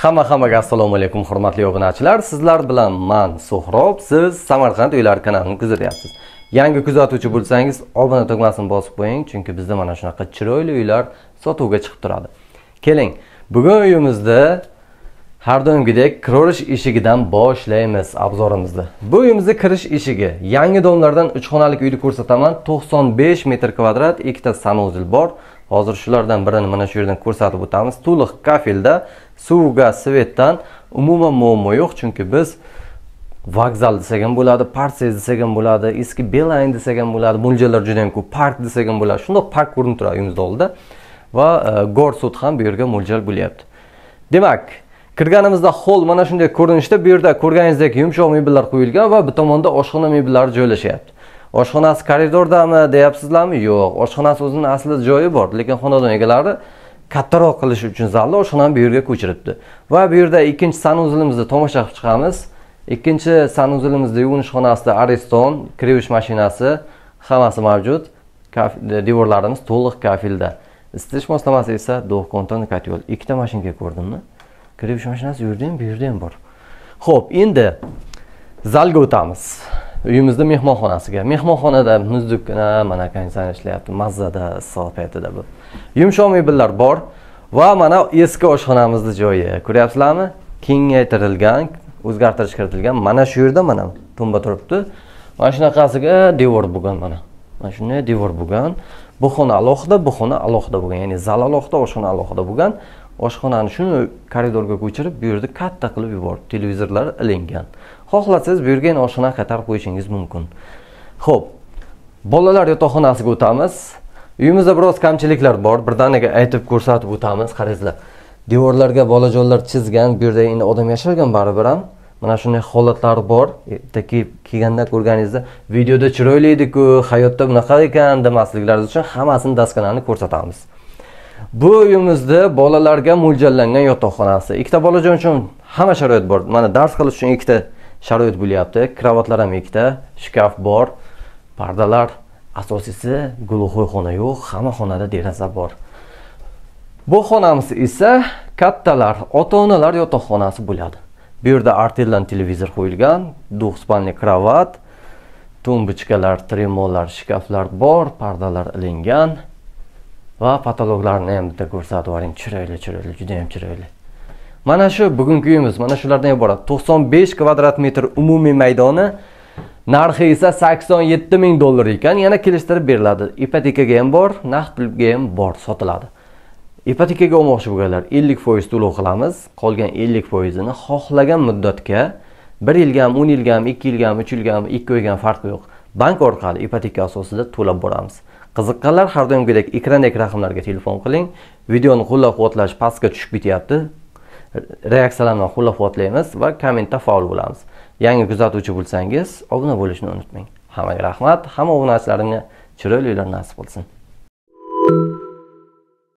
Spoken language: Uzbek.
Hammaga assalomu alaykum hurmatli obunachilar. Sizlar bilan men Suhrob, siz Samarqand uylari kanalini kuzatyapsiz. Yangi kuzatuvchi bo'lsangiz, obuna tugmasini bosib qo'ying, chunki bizda mana shunaqa chiroyli uylar sotuvga chiqib turadi. Keling, bugun uyimizda har doimgidek kirish eshigidan boshlaymiz obzorimizni. Bu uyimizda kirish eshigi yangi domlardan 3 xonalik uyni ko'rsataman. 95 metr kvadrat, ikkita sanuzil bor. Hozir shulardan birini mana shu yerdan ko'rsatib o'tamiz. To'liq kafilda, suvga, svetdan umuman muammo yo'q, chunki biz vokzal desak ham bo'ladi, parsiz desak ham bo'ladi, eski Beeline desak ham bo'ladi, mo'ljallar juda ham ko'p, park desak ham bo'ladi. Shunday park ko'rinib turadi uyimizda oldida va Gorsud ham bu yerga mo'ljal bo'lyapti. Demak, kirganimizda hol mana shunday ko'rinishda, bu yerda ko'rganingizdek yumshoq mebellar qo'yilgan va bu tomonda oshxona mebellari joylashyapti. Oshxonasi koridordami deyapsizlarmi? Yo'q, oshxonasi o'zining aslida joyi bor, lekin xonadon egalari kattaroq qilish uchun zalni oshxonani bu yerga ko'chiribdi. Va bu yerda ikkinchi sanuzilimizni tomosha qilib chiqamiz. Ikkinchi sanuzilimizda yuvinish xonasida Ariston, kirish mashinasi hammasi mavjud. Devorlarimiz to'liq kafilda. Isitish moslamasi esa Do'q konton katyol. Ikkita mashinka ko'rdimmi? Kirish mashinasi bu yerda ham bor. Xo'p, endi zalga o'tamiz. Uyimizda mehmonxonasiga. Mehmonxonada muzdukna, mana konditsioner ishlayapti. Mazzada, issiq paytida bu. Yumshoq mebellar bor va mana eski oshxonamizning joyi. Ko'ryapsizlarmi? Kengaytirilgan, o'zgartirish kiritilgan. Mana shu yerda mana tumba turibdi. Mana shunaqasiga devor bo'lgan mana. Mana shunday devor bo'lgan. Bu xona alohida, bu xona alohida bo'lgan. Ya'ni zal alohida, oshxona alohida bo'lgan. Oshxonani shuni koridorga ko'chirib, bu yerda katta qilib yubordi. Televizorlar ilingan. Xohlasangiz bu yerga oshxona qaytarib qo'yishingiz mumkin. Xo'p, bolalar yotoqxonasiga o'tamiz. Uyimizda biroz kamchiliklar bor. Birdaniga aytib ko'rsatib o'tamiz. Qarangizlar. Devorlarga bolajonlar chizgan, bu yerda endi odam yashagan baribir ham. Mana shunday holatlar bor. Kelganda ko'rganingizda videoda chiroyli edi-ku, hayotda bunaqa ekan demasliklaringiz uchun hammasini daskalarini ko'rsatamiz. Bu uyimizda bolalarga mo'ljallangan yotoqxonasi. Ikkita bolajon uchun hamma sharoit bor. Mana dars qilish uchun ikkita sharoit bo'lyapti. Kravatlar ham ikkita, shkaf bor, pardalar, asosiysi gulxo'y xona yo'q, hamma xonada deraza bor. Bu xonamiz esa kattalar, ota-onalar yotoqxonasi bo'ladi. Bu yerda arteldan televizor qo'yilgan, duxspanli kravat, tumbichkalar, tremolar, shkaflar bor, pardalar ilingan va patologlarni ham bitta ko'rsatib yuboring. Chiroyli, juda ham chiroyli. Mana shu bugungi uyimiz, mana shulardan iborat. 95 kvadrat metr umumiy maydoni, narxi esa $87,000 ekan. Yana kelishtirib beriladi. Ipotekaga ham bor, naqd pulga ham bor, sotiladi. Ipotekaga olmoqchi bo'lganlar 50% to'lov qilamiz. Qolgan 50%ni xohlagan muddatga 1 yilga, 10 yilga, 2 yilga, 3 yilga, 2 oyga farqi yo'q. Bank orqali ipoteka asosida to'lab boramiz. Qiziqqanlar har doimgidek ekrandagi raqamlarga telefon qiling. Videoni qo'llab-quvvatlash pastga tushib ketyapti. Reaksiyalarni qo'llab-quvvatlaymiz va kommentda faol bo'lamiz. Yangi kuzatuvchi bo'lsangiz, obuna bo'lishni unutmang. Hammaga rahmat, hamma obunachilarimga chiroyli uylar nasib bo'lsin.